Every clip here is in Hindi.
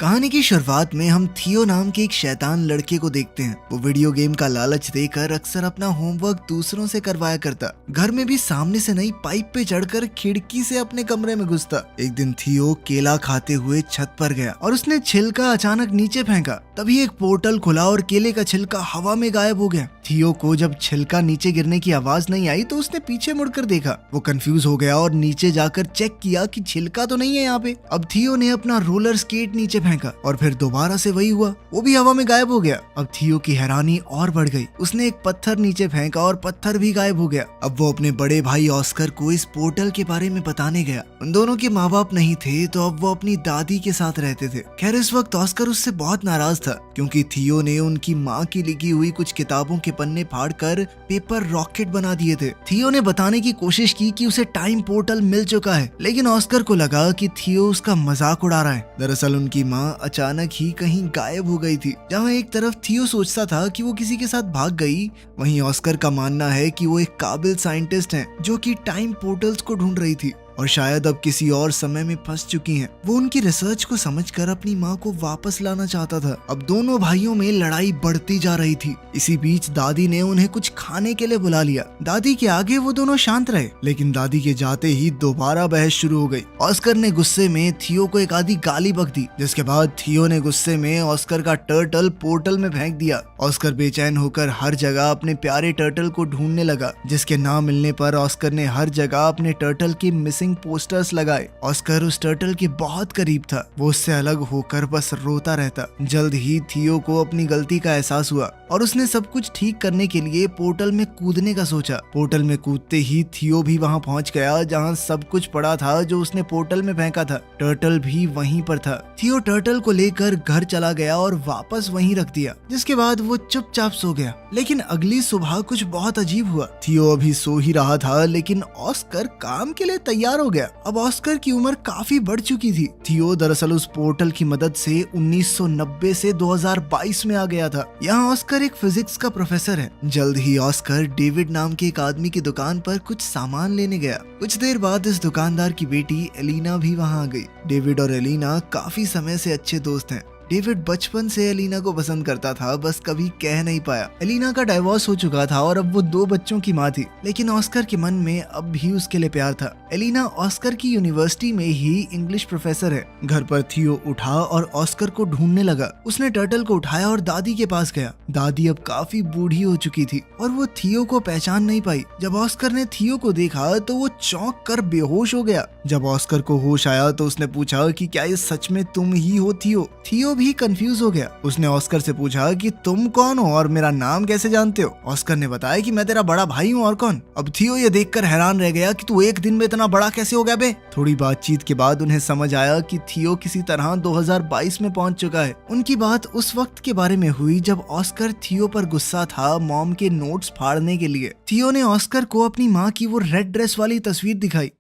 कहानी की शुरुआत में हम थियो नाम के एक शैतान लड़के को देखते हैं। वो वीडियो गेम का लालच देकर अक्सर अपना होमवर्क दूसरों से करवाया करता। घर में भी सामने से नहीं, पाइप पे चढ़कर खिड़की से अपने कमरे में घुसता। एक दिन थियो केला खाते हुए छत पर गया और उसने छिलका अचानक नीचे फेंका। तभी एक पोर्टल खुला और केले का छिलका हवा में गायब हो गया। थियो को जब छिलका नीचे गिरने की आवाज नहीं आई तो उसने पीछे मुड़कर देखा। वो कंफ्यूज हो गया और नीचे जाकर चेक किया कि छिलका तो नहीं है यहाँ पे। अब थियो ने अपना रोलर स्केट नीचे फेंका और फिर दोबारा से वही हुआ, वो भी हवा में गायब हो गया। अब थियो की हैरानी और बढ़ गई। उसने एक पत्थर नीचे फेंका और पत्थर भी गायब हो गया। अब वो अपने बड़े भाई ऑस्कर को इस पोर्टल के बारे में बताने गया। उन दोनों के माँ बाप नहीं थे तो अब वो अपनी दादी के साथ रहते थे। खैर इस वक्त ऑस्कर उससे बहुत नाराज था क्योंकि थियो ने उनकी माँ की लिखी हुई कुछ किताबों के पन्ने फाड़कर पेपर रॉकेट बना दिए थे। थियो ने बताने की कोशिश की कि उसे टाइम पोर्टल मिल चुका है, लेकिन ऑस्कर को लगा कि थियो उसका मजाक उड़ा रहा है। दरअसल उनकी माँ अचानक ही कहीं गायब हो गई थी। जहाँ एक तरफ थियो सोचता था कि वो किसी के साथ भाग गई, वहीं ऑस्कर का मानना है कि वो एक काबिल साइंटिस्ट हैं जो कि टाइम पोर्टल्स को ढूंढ रही थी और शायद अब किसी और समय में फंस चुकी हैं। वो उनकी रिसर्च को समझकर अपनी माँ को वापस लाना चाहता था। अब दोनों भाइयों में लड़ाई बढ़ती जा रही थी। इसी बीच दादी ने उन्हें कुछ खाने के लिए बुला लिया। दादी के आगे वो दोनों शांत रहे, लेकिन दादी के जाते ही दोबारा बहस शुरू हो गई। ऑस्कर ने गुस्से में थियो को एक आधी गाली बक दी, जिसके बाद थियो ने गुस्से में ऑस्कर का टर्टल पोर्टल में फेंक दिया। ऑस्कर बेचैन होकर हर जगह अपने प्यारे टर्टल को ढूंढने लगा, जिसके ना मिलने पर ऑस्कर ने हर जगह अपने टर्टल की मिसिंग पोस्टर्स लगाए। ऑस्कर उस टर्टल के बहुत करीब था। वो उससे अलग होकर बस रोता रहता। जल्द ही थियो को अपनी गलती का एहसास हुआ और उसने सब कुछ ठीक करने के लिए पोर्टल में कूदने का सोचा। पोर्टल में कूदते ही थियो भी वहां पहुंच गया जहां सब कुछ पड़ा था जो उसने पोर्टल में फेंका था। टर्टल भी वहीं पर था। थियो टर्टल को लेकर घर चला गया और वापस वहीं रख दिया, जिसके बाद वो चुपचाप सो गया। लेकिन अगली सुबह कुछ बहुत अजीब हुआ। थियो अभी सो ही रहा था, लेकिन ऑस्कर काम के लिए तैयार हो गया। अब ऑस्कर की उम्र काफी बढ़ चुकी थी। थियो दरअसल उस पोर्टल की मदद से 1990 से 2022 में आ गया था। यहाँ ऑस्कर एक फिजिक्स का प्रोफेसर है। जल्द ही ऑस्कर डेविड नाम के एक आदमी की दुकान पर कुछ सामान लेने गया। कुछ देर बाद इस दुकानदार की बेटी एलिना भी वहाँ आ गई। डेविड और एलिना काफी समय से अच्छे दोस्त हैं। डेविड बचपन से एलिना को पसंद करता था, बस कभी कह नहीं पाया। एलिना का डाइवोर्स हो चुका था और अब वो 2 बच्चों की माँ थी, लेकिन ऑस्कर के मन में अब भी उसके लिए प्यार था। एलिना ऑस्कर की यूनिवर्सिटी में ही इंग्लिश प्रोफेसर है। घर पर थियो उठा और ऑस्कर को ढूंढने लगा। उसने टर्टल को उठाया और दादी के पास गया। दादी अब काफी बूढ़ी हो चुकी थी और वो थियो को पहचान नहीं पाई। जब ऑस्कर ने थियो को देखा तो वो चौंक कर बेहोश हो गया। जब ऑस्कर को होश आया तो उसने पूछा कि क्या ये सच में तुम ही हो थियो? थियो भी कंफ्यूज हो गया। उसने ऑस्कर से पूछा कि तुम कौन हो और मेरा नाम कैसे जानते हो? ऑस्कर ने बताया कि मैं तेरा बड़ा भाई हूँ, और कौन? अब थियो ये देखकर हैरान रह गया कि तू एक दिन में इतना बड़ा कैसे हो गया बे? थोड़ी बातचीत के बाद उन्हें समझ आया कि थियो किसी तरह 2022 में पहुंच चुका है। उनकी बात उस वक्त के बारे में हुई जब ऑस्कर थियो पर गुस्सा था मॉम के नोट्स फाड़ने के लिए। थियो ने ऑस्कर को अपनी माँ की वो रेड ड्रेस वाली तस्वीर दिखाई।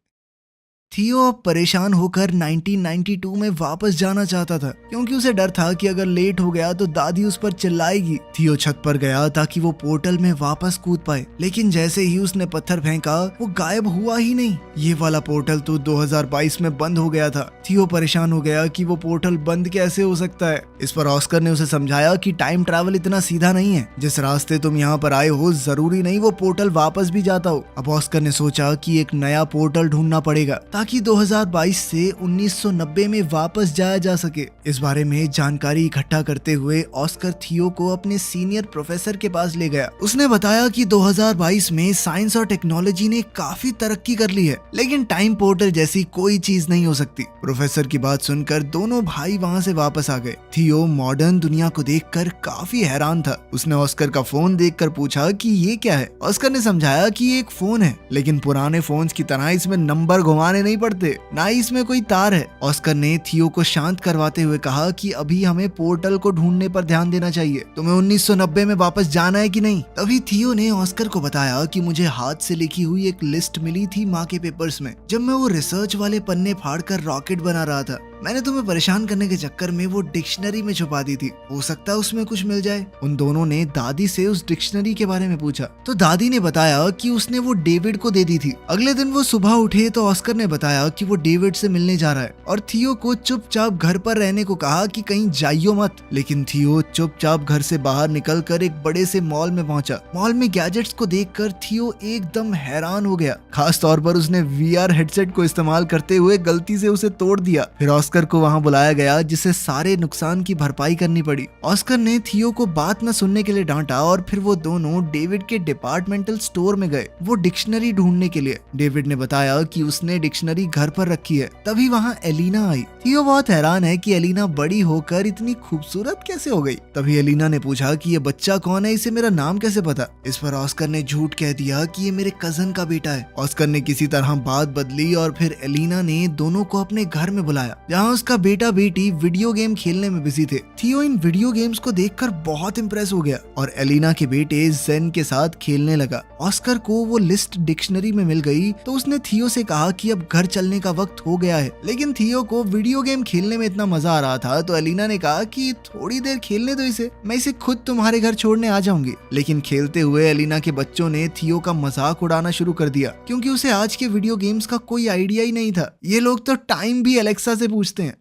थियो अब परेशान होकर 1992 में वापस जाना चाहता था क्योंकि उसे डर था कि अगर लेट हो गया तो दादी उस पर चिल्लाएगी। थियो छत पर गया ताकि वो पोर्टल में वापस कूद पाए, लेकिन जैसे ही उसने पत्थर फेंका वो गायब हुआ ही नहीं। ये वाला पोर्टल तो 2022 में बंद हो गया था। थियो परेशान हो गया कि वो पोर्टल बंद कैसे हो सकता है। इस पर ऑस्कर ने उसे समझाया कि टाइम ट्रैवल इतना सीधा नहीं है। जिस रास्ते तुम यहाँ पर आए हो जरूरी नहीं वो पोर्टल वापस भी जाता हो। अब ऑस्कर ने सोचा कि एक नया पोर्टल ढूंढना पड़ेगा ताकि 2022 से 1990 में वापस जाया जा सके। इस बारे में जानकारी इकट्ठा करते हुए ऑस्कर थियो को अपने सीनियर प्रोफेसर के पास ले गया। उसने बताया कि 2022 में साइंस और टेक्नोलॉजी ने काफी तरक्की कर ली है, लेकिन टाइम पोर्टल जैसी कोई चीज नहीं हो सकती। प्रोफेसर की बात सुनकर दोनों भाई वहाँ से वापस आ गए। थियो मॉडर्न दुनिया को देखकर काफी हैरान था। उसने ऑस्कर का फोन देखकर पूछा कि ये क्या है। ऑस्कर ने समझाया कि ये एक फोन है, लेकिन पुराने फोन्स की तरह इसमें नंबर घुमाने नहीं पड़ते, ना ही इसमें कोई तार है। ऑस्कर ने थियो को शांत करवाते हुए कहा कि अभी हमें पोर्टल को ढूंढने पर ध्यान देना चाहिए। तुम्हें 1990 में वापस जाना है कि नहीं? तभी थियो ने ऑस्कर को बताया कि मुझे हाथ से लिखी हुई एक लिस्ट मिली थी माँ के पेपर्स में, जब मैं वो रिसर्च वाले पन्ने फाड़कर रॉकेट बना रहा था। मैंने तुम्हें परेशान करने के चक्कर में वो डिक्शनरी में छुपा दी थी, हो सकता है उसमें कुछ मिल जाए। उन दोनों ने दादी से उस डिक्शनरी के बारे में पूछा तो दादी ने बताया कि उसने वो डेविड को दे दी थी। अगले दिन वो सुबह उठे तो ऑस्कर ने बताया कि वो डेविड से मिलने जा रहा है और थियो को चुपचाप घर पर रहने को कहा कि कहीं जाइयो मत। लेकिन थियो चुपचाप घर से बाहर निकलकर एक बड़े से मॉल में पहुंचा। मॉल में गैजेट्स को देखकर थियो एकदम हैरान हो गया। खास तौर पर उसने वीआर हेडसेट को इस्तेमाल करते हुए गलती से उसे तोड़ दिया। फिर ऑस्कर को वहां बुलाया गया जिसे सारे नुकसान की भरपाई करनी पड़ी। ऑस्कर ने थियो को बात न सुनने के लिए डांटा और फिर वो दोनों डेविड के डिपार्टमेंटल स्टोर में गए वो डिक्शनरी ढूंढने के लिए। डेविड ने बताया कि उसने डिक्शनरी घर पर रखी है। तभी वहाँ एलिना आई। थियो बहुत हैरान है कि एलिना बड़ी होकर इतनी खूबसूरत कैसे हो गई। तभी एलिना ने पूछा कि ये बच्चा कौन है, इसे मेरा नाम कैसे पता। इस पर ऑस्कर ने झूठ कह दिया कि ये मेरे कजन का बेटा है। ऑस्कर ने किसी तरह बात बदली और फिर एलिना ने दोनों को अपने घर में बुलाया जहाँ उसका बेटा बेटी वीडियो गेम खेलने में बिजी थे। थियो इन वीडियो गेम्स को देखकर बहुत इम्प्रेस हो गया और एलिना के बेटे जेन के साथ खेलने लगा। ऑस्कर को वो लिस्ट डिक्शनरी में मिल गई तो उसने थियो से कहा कि अब घर चलने का वक्त हो गया है। लेकिन थियो को वीडियो गेम खेलने में इतना मजा आ रहा था तो एलिना ने कहा कि थोड़ी देर खेलने दो इसे, मैं इसे खुद तुम्हारे घर छोड़ने आ जाऊंगी। लेकिन खेलते हुए एलिना के बच्चों ने थियो का मजाक उड़ाना शुरू कर दिया क्योंकि उसे आज के वीडियो गेम्स का कोई आइडिया ही नहीं था। ये लोग तो टाइम भी एलेक्सा से पूछते हैं।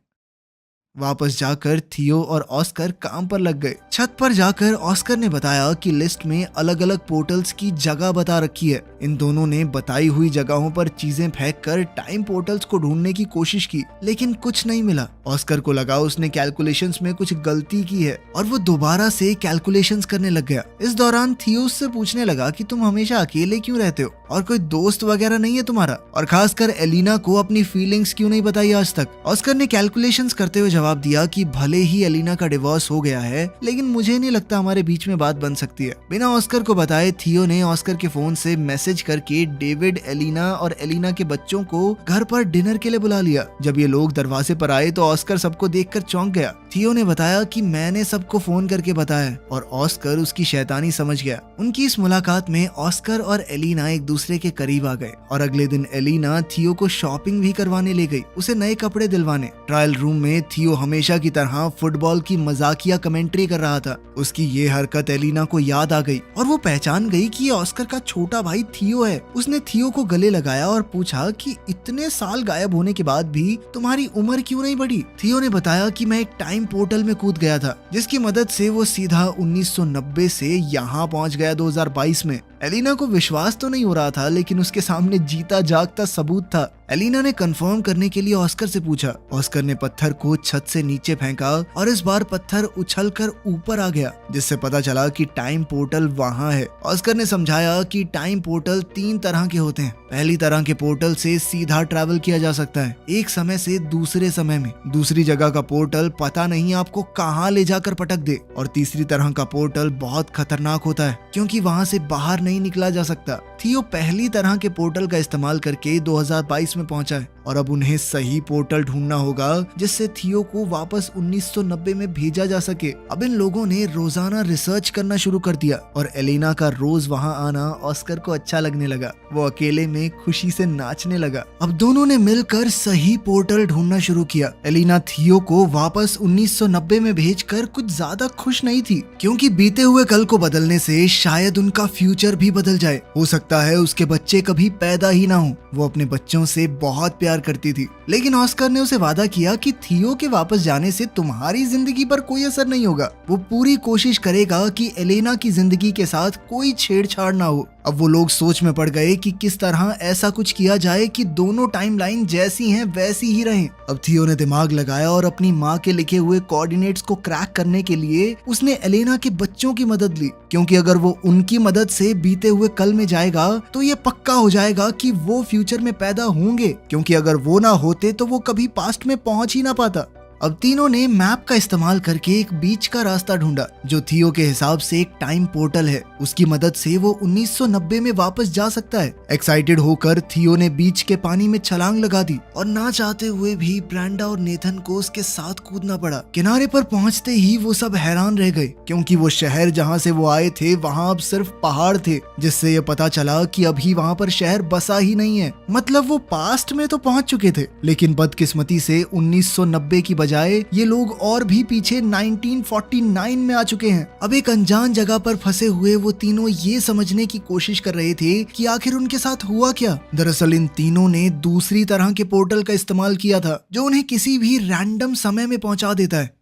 वापस जाकर थियो और ऑस्कर काम पर लग गए। छत पर जाकर ऑस्कर ने बताया कि लिस्ट में अलग अलग पोर्टल्स की जगह बता रखी है। इन दोनों ने बताई हुई जगहों पर चीजें फेंक कर टाइम पोर्टल्स को ढूंढने की कोशिश की लेकिन कुछ नहीं मिला। ऑस्कर को लगा उसने कैलकुलेशंस में कुछ गलती की है और वो दोबारा से कैलकुलेशंस करने लग गया। इस दौरान थियो उससे पूछने लगा कि तुम हमेशा अकेले क्यों रहते हो और कोई दोस्त वगैरह नहीं है तुम्हारा, और खासकर एलिना को अपनी फीलिंग्स क्यों नहीं बताई आज तक। ऑस्कर ने कैलकुलेशंस करते हुए जवाब दिया कि भले ही एलिना का डिवोर्स हो गया है लेकिन मुझे नहीं लगता हमारे बीच में बात बन सकती है। बिना ऑस्कर को बताए थियो ने ऑस्कर के फोन से मैसेज करके डेविड, एलिना और एलिना के बच्चों को घर पर डिनर के लिए बुला लिया। जब ये लोग दरवाजे पर आए तो ऑस्कर सबको देखकर चौंक गया। थियो ने बताया कि मैंने सबको फोन करके बताया और ऑस्कर उसकी शैतानी समझ गया। उनकी इस मुलाकात में ऑस्कर और एलिना एक दूसरे के करीब आ गए और अगले दिन एलिना थियो को शॉपिंग भी करवाने ले गई, उसे नए कपड़े दिलवाने। ट्रायल रूम में थियो हमेशा की तरह फुटबॉल की मजाकिया कमेंट्री कर रहा था। उसकी ये हरकत एलिना को याद आ गई और वो पहचान गई कि ये ऑस्कर का छोटा भाई थियो है। उसने थियो को गले लगाया और पूछा कि इतने साल गायब होने के बाद भी तुम्हारी उम्र क्यों नहीं बढ़ी। थियो ने बताया कि मैं एक टाइम पोर्टल में कूद गया था जिसकी मदद से वो सीधा 1990 से यहाँ पहुंच गया 2022 में। एलिना को विश्वास तो नहीं हो रहा था लेकिन उसके सामने जीता जागता सबूत था। एलिना ने कंफर्म करने के लिए ऑस्कर से पूछा। ऑस्कर ने पत्थर को छत से नीचे फेंका और इस बार पत्थर उछलकर ऊपर आ गया जिससे पता चला कि टाइम पोर्टल वहाँ है। ऑस्कर ने समझाया कि टाइम पोर्टल 3 तरह के होते हैं। पहली तरह के पोर्टल से सीधा ट्रैवल किया जा सकता है एक समय से दूसरे समय में। दूसरी जगह का पोर्टल पता नहीं आपको कहाँ ले जाकर पटक दे। और तीसरी तरह का पोर्टल बहुत खतरनाक होता है क्योंकि वहाँ से बाहर नहीं निकला जा सकता। थियो पहली तरह के पोर्टल का इस्तेमाल करके 2022 में पहुंचा है और अब उन्हें सही पोर्टल ढूंढना होगा जिससे थियो को वापस 1990 में भेजा जा सके। अब इन लोगों ने रोजाना रिसर्च करना शुरू कर दिया और एलिना का रोज वहां आना ऑस्कर को अच्छा लगने लगा। वो अकेले में खुशी से नाचने लगा। अब दोनों ने मिलकर सही पोर्टल ढूंढना शुरू किया। एलिना थियो को वापस 1990 में भेजकर कुछ ज्यादा खुश नहीं थी क्योंकि बीते हुए कल को बदलने से शायद उनका फ्यूचर भी बदल जाए। हो सकता है उसके बच्चे कभी पैदा ही ना हो। वो अपने बच्चों से बहुत प्यार करती थी लेकिन ऑस्कर ने उसे वादा किया कि थियो के वापस जाने से तुम्हारी जिंदगी पर कोई असर नहीं होगा। वो पूरी कोशिश करेगा कि एलेना की जिंदगी के साथ कोई छेड़छाड़ ना हो। अब वो लोग सोच में पड़ गए कि किस तरह ऐसा कुछ किया जाए कि दोनों टाइमलाइन जैसी हैं वैसी ही रहें। अब थियो ने दिमाग लगाया और अपनी माँ के लिखे हुए कोऑर्डिनेट्स को क्रैक करने के लिए उसने एलेना के बच्चों की मदद ली क्योंकि अगर वो उनकी मदद से बीते हुए कल में जाएगा तो ये पक्का हो जाएगा कि वो फ्यूचर में पैदा होंगे क्योंकि अगर वो ना होते तो वो कभी पास्ट में पहुंच ही ना पाता। अब तीनों ने मैप का इस्तेमाल करके एक बीच का रास्ता ढूंढा जो थियो के हिसाब से एक टाइम पोर्टल है। उसकी मदद से वो 1990 में वापस जा सकता है। एक्साइटेड होकर थियो ने बीच के पानी में छलांग लगा दी और ना चाहते हुए भी ब्रेंडा और नेथन को उसके साथ कूदना पड़ा। किनारे पर पहुंचते ही वो सब हैरान रह गए क्योंकि वो शहर जहां से वो आए थे वहां अब सिर्फ पहाड़ थे, जिससे ये पता चला कि अभी वहां पर शहर बसा ही नहीं है। मतलब वो पास्ट में तो पहुंच चुके थे, लेकिन बदकिस्मती से 1990 की बजाय ये लोग और भी पीछे 1949 में आ चुके हैं। अब एक अनजान जगह पर फंसे हुए वो तीनों ये समझने की कोशिश कर रहे थे कि आखिर उनके साथ हुआ क्या। दरअसल इन तीनों ने दूसरी तरह के पोर्टल का इस्तेमाल किया था जो उन्हें किसी भी रैंडम समय में पहुंचा देता है।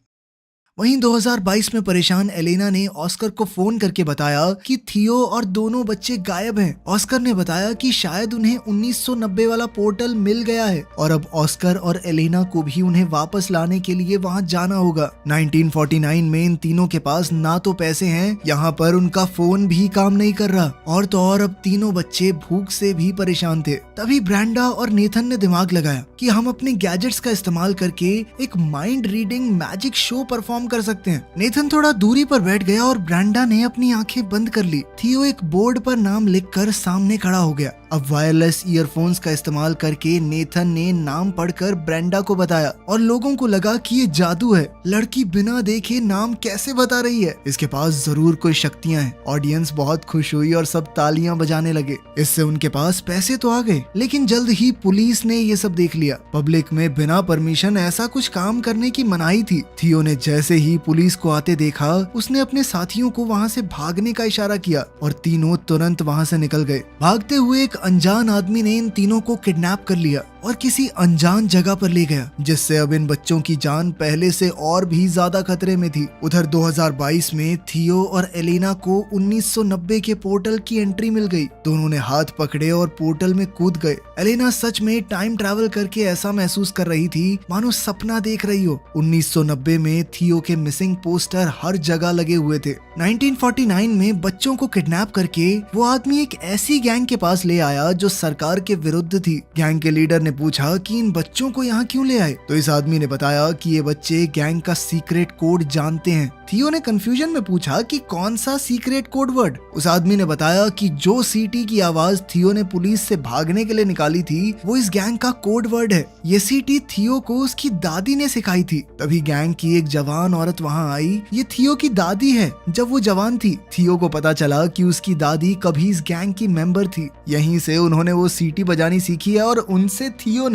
वहीं 2022 में परेशान एलेना ने ऑस्कर को फोन करके बताया कि थियो और दोनों बच्चे गायब हैं। ऑस्कर ने बताया कि शायद उन्हें 1990 वाला पोर्टल मिल गया है और अब ऑस्कर और एलेना को भी उन्हें वापस लाने के लिए वहां जाना होगा। 1949 में इन तीनों के पास ना तो पैसे हैं, यहाँ पर उनका फोन भी काम नहीं कर रहा और तो और अब तीनों बच्चे भूख से भी परेशान थे। तभी ब्रेंडा और नेथन ने दिमाग लगाया कि हम अपने गैजेट्स का इस्तेमाल करके एक mind reading magic show perform कर सकते हैं। नेथन थोड़ा दूरी पर बैठ गया और ब्रेंडा ने अपनी आंखें बंद कर ली। थियो एक बोर्ड पर नाम लिखकर सामने खड़ा हो गया। अब वायरलेस ईयरफोन्स का इस्तेमाल करके नेथन ने नाम पढ़कर ब्रेंडा को बताया और लोगों को लगा कि ये जादू है। लड़की बिना देखे नाम कैसे बता रही है, इसके पास जरूर कोई शक्तियां हैं। ऑडियंस बहुत खुश हुई और सब तालियां बजाने लगे। इससे उनके पास पैसे तो आ गए, लेकिन जल्द ही पुलिस ने ये सब देख लिया। पब्लिक में बिना परमिशन ऐसा कुछ काम करने की मनाही थी। थियो ने जैसे ही पुलिस को आते देखा, उसने अपने साथियों को वहां से भागने का इशारा किया और तीनों तुरंत वहां से निकल गए। भागते हुए एक अनजान आदमी ने इन तीनों को किडनैप कर लिया और किसी अनजान जगह पर ले गया, जिससे अब इन बच्चों की जान पहले से और भी ज्यादा खतरे में थी। उधर 2022 में थियो और एलेना को 1990 के पोर्टल की एंट्री मिल गई। दोनों ने हाथ पकड़े और पोर्टल में कूद गए। एलेना सच में टाइम ट्रैवल करके ऐसा महसूस कर रही थी मानो सपना देख रही हो। 1990 में थियो के मिसिंग पोस्टर हर जगह लगे हुए थे। 1949 में बच्चों को किडनैप करके वो आदमी एक ऐसी गैंग के पास ले आया जो सरकार के विरुद्ध थी। गैंग के लीडर ने पूछा कि इन बच्चों को यहाँ क्यों ले आए, तो इस आदमी ने बताया कि ये बच्चे गैंग का सीक्रेट कोड जानते हैं। थियो ने कंफ्यूजन में पूछा कि कौन सा सीक्रेट कोड वर्ड। उस आदमी ने बताया कि जो सीटी की आवाज थियो ने पुलिस से भागने के लिए निकाली थी वो इस गैंग का कोड वर्ड है। ये सीटी थियो को उसकी दादी ने सिखाई थी। तभी गैंग की एक जवान औरत वहाँ आई। ये थियो की दादी है जब वो जवान थी। थियो को पता चला कि उसकी दादी कभी इस गैंग की मेंबर थी। यहीं से उन्होंने वो सीटी बजानी सीखी है और उनसे थियो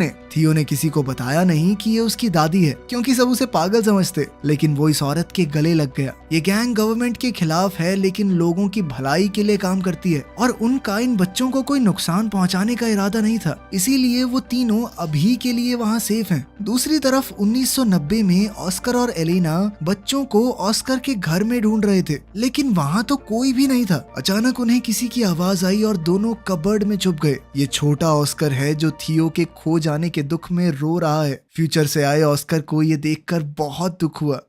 ने किसी को बताया नहीं कि ये उसकी दादी है, क्योंकि सब उसे पागल समझते, लेकिन वो इस औरत के गले लग गया। ये गैंग गवर्नमेंट के खिलाफ है लेकिन लोगों की भलाई के लिए काम करती है और उनका इन बच्चों को कोई नुकसान पहुंचाने का इरादा नहीं था, इसीलिए वो तीनों अभी के लिए वहाँ सेफ हैं। दूसरी तरफ 1990 में ऑस्कर और एलेना बच्चों को ऑस्कर के घर में ढूंढ रहे थे, लेकिन वहाँ तो कोई भी नहीं था। अचानक उन्हें किसी की आवाज आई और दोनों कबर्ड में छुप गए। ये छोटा ऑस्कर है जो थियो के खो जाने के दुख में रो रहा है। फ्यूचर से आए ऑस्कर को ये देखकर बहुत दुख हुआ।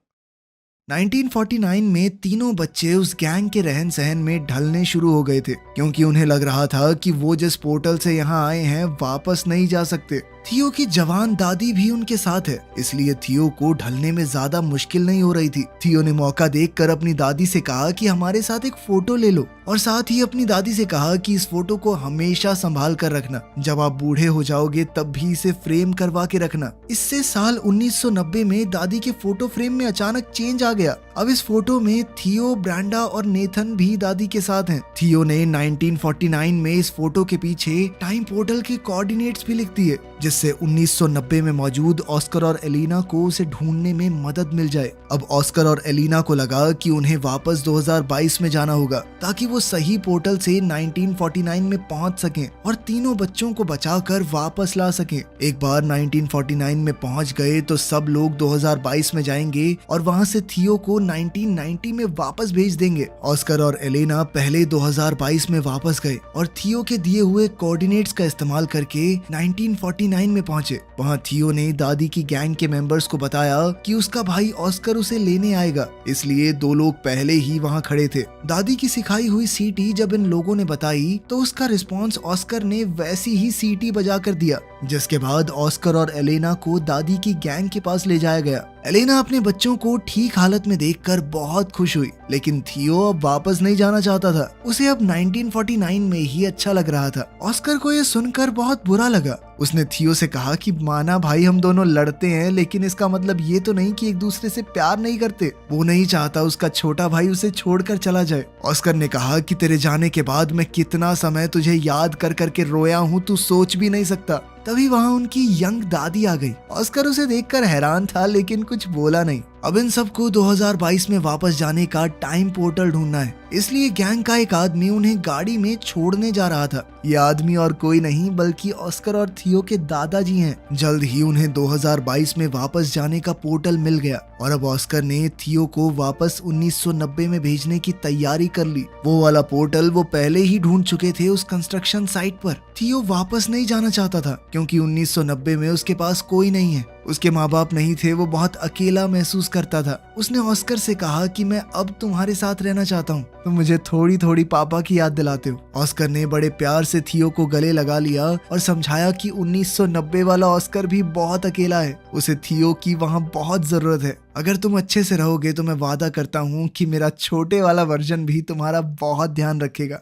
1949 में तीनों बच्चे उस गैंग के रहन सहन में ढलने शुरू हो गए थे, क्योंकि उन्हें लग रहा था कि वो जिस पोर्टल से यहाँ आए हैं वापस नहीं जा सकते। थियो की जवान दादी भी उनके साथ है, इसलिए थियो को ढलने में ज्यादा मुश्किल नहीं हो रही थी। थियो ने मौका देखकर अपनी दादी से कहा कि हमारे साथ एक फोटो ले लो और साथ ही अपनी दादी से कहा कि इस फोटो को हमेशा संभाल कर रखना, जब आप बूढ़े हो जाओगे तब भी इसे फ्रेम करवा के रखना। इससे साल 1990 में दादी के फोटो फ्रेम में अचानक चेंज आ गया। अब इस फोटो में थियो, ब्रेंडा और नेथन भी दादी के साथ हैं। थियो ने 1949 में इस फोटो के पीछे टाइम पोर्टल के कोऑर्डिनेट्स भी लिख दिए, जिससे 1990 में मौजूद ऑस्कर और एलेना को उसे ढूंढने में मदद मिल जाए। अब ऑस्कर और एलेना को लगा कि उन्हें वापस 2022 में जाना होगा ताकि वो सही पोर्टल से 1949 में पहुंच सकें और तीनों बच्चों को बचाकर वापस ला सकें। एक बार 1949 में पहुंच गए तो सब लोग 2022 में जाएंगे और वहां से थियो को 1990 में वापस भेज देंगे। ऑस्कर और एलेना पहले 2022 में वापस गए और थियो के दिए हुए कोऑर्डिनेट्स का इस्तेमाल करके 1949 1949 में पहुंचे। वहां थियो ने दादी की गैंग के मेंबर्स को बताया कि उसका भाई ऑस्कर उसे लेने आएगा, इसलिए दो लोग पहले ही वहां खड़े थे। दादी की सिखाई हुई सीटी जब इन लोगों ने बताई तो उसका रिस्पॉन्स ऑस्कर ने वैसी ही सीटी बजा कर दिया, जिसके बाद ऑस्कर और एलेना को दादी की गैंग के पास ले जाया गया। एलेना अपने बच्चों को ठीक हालत में देखकर बहुत खुश हुई, लेकिन थियो अब वापस नहीं जाना चाहता था। उसे अब 1949 में ही अच्छा लग रहा था। ऑस्कर को यह सुनकर बहुत बुरा लगा। उसने थियो से कहा कि माना भाई हम दोनों लड़ते हैं, लेकिन इसका मतलब ये तो नहीं कि एक दूसरे से प्यार नहीं करते। वो नहीं चाहता उसका छोटा भाई उसे छोड़कर चला जाए। ऑस्कर ने कहा कि तेरे जाने के बाद मैं कितना समय तुझे याद कर करके रोया हूँ, तू सोच भी नहीं सकता। तभी वहाँ उनकी यंग दादी आ गई। ऑस्कर उसे देखकर हैरान था, लेकिन कुछ बोला नहीं। अब इन सबको 2022 में वापस जाने का टाइम पोर्टल ढूंढना है, इसलिए गैंग का एक आदमी उन्हें गाड़ी में छोड़ने जा रहा था। ये आदमी और कोई नहीं बल्कि ऑस्कर और थियो के दादाजी हैं। जल्द ही उन्हें 2022 में वापस जाने का पोर्टल मिल गया और अब ऑस्कर ने थियो को वापस 1990 में भेजने की तैयारी कर ली। वो वाला पोर्टल वो पहले ही ढूंढ चुके थे उस कंस्ट्रक्शन साइट पर। थियो वापस नहीं जाना चाहता था क्योंकि 1990 में उसके पास कोई नहीं है। उसके माँ बाप नहीं थे, वो बहुत अकेला महसूस करता था। उसने ऑस्कर से कहा कि मैं अब तुम्हारे साथ रहना चाहता हूँ, तुम मुझे थोड़ी थोड़ी पापा की याद दिलाते हो। ऑस्कर ने बड़े प्यार से थियो को गले लगा लिया और समझाया कि 1990 वाला ऑस्कर भी बहुत अकेला है, उसे थियो की वहाँ बहुत जरूरत है। अगर तुम अच्छे से रहोगे तो मैं वादा करता हूँ कि मेरा छोटे वाला वर्जन भी तुम्हारा बहुत ध्यान रखेगा।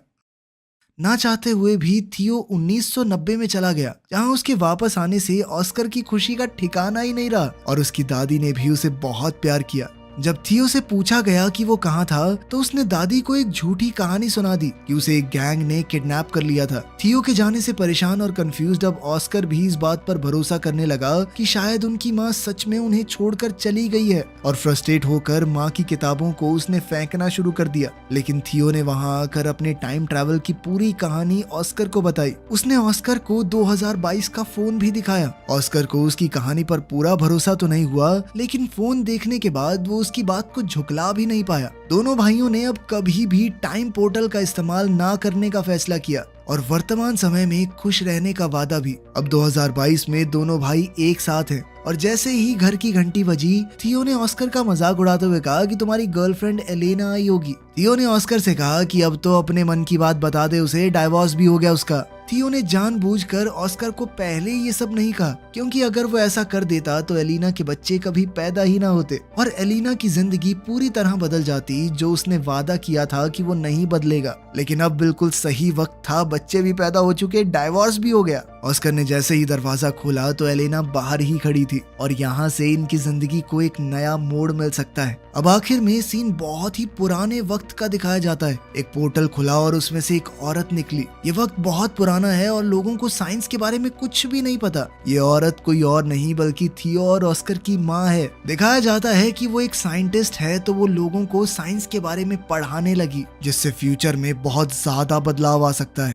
ना चाहते हुए भी थियो 1990 में चला गया, जहां उसके वापस आने से ऑस्कर की खुशी का ठिकाना ही नहीं रहा और उसकी दादी ने भी उसे बहुत प्यार किया। जब थियो से पूछा गया कि वो कहाँ था तो उसने दादी को एक झूठी कहानी सुना दी कि उसे एक गैंग ने किडनैप कर लिया था। थियो के जाने से परेशान और कंफ्यूज्ड अब ऑस्कर भी इस बात पर भरोसा करने लगा कि शायद उनकी माँ सच में उन्हें छोड़कर चली गई है और फ्रस्ट्रेट होकर माँ की किताबों को उसने फेंकना शुरू कर दिया। लेकिन थियो ने वहाँ आकर अपने टाइम ट्रैवल की पूरी कहानी ऑस्कर को बताई। उसने ऑस्कर को 2022 का फोन भी दिखाया। ऑस्कर को उसकी कहानी पर पूरा भरोसा तो नहीं हुआ, लेकिन फोन देखने के बाद वो उसकी बात को झुकला भी नहीं पाया। दोनों भाइयों ने अब कभी भी टाइम पोर्टल का इस्तेमाल ना करने का फैसला किया और वर्तमान समय में खुश रहने का वादा भी। अब 2022 में दोनों भाई एक साथ हैं और जैसे ही घर की घंटी बजी, थियो ने ऑस्कर का मजाक उड़ाते हुए कहा कि तुम्हारी गर्लफ्रेंड एलेना आई होगी। थियो ने ऑस्कर से कहा कि अब तो अपने मन की बात बता दे उसे, डाइवोर्स भी हो गया उसका। थियो ने जानबूझकर ऑस्कर को पहले ये सब नहीं कहा, क्योंकि अगर वो ऐसा कर देता तो एलिना के बच्चे कभी पैदा ही ना होते और एलिना की जिंदगी पूरी तरह बदल जाती, जो उसने वादा किया था कि वो नहीं बदलेगा। लेकिन अब बिल्कुल सही वक्त था, बच्चे भी पैदा हो चुके, डाइवोर्स भी हो गया। ऑस्कर ने जैसे ही दरवाजा खोला तो एलेना बाहर ही खड़ी थी और यहाँ से इनकी जिंदगी को एक नया मोड़ मिल सकता है। अब आखिर में सीन बहुत ही पुराने वक्त का दिखाया जाता है। एक पोर्टल खुला और उसमें से एक औरत निकली। ये वक्त बहुत पुराना है और लोगों को साइंस के बारे में कुछ भी नहीं पता। ये औरत कोई और नहीं बल्कि थियो और ऑस्कर की माँ है। दिखाया जाता है कि वो एक साइंटिस्ट है, तो वो लोगों को साइंस के बारे में पढ़ाने लगी, जिससे फ्यूचर में बहुत ज्यादा बदलाव आ सकता है।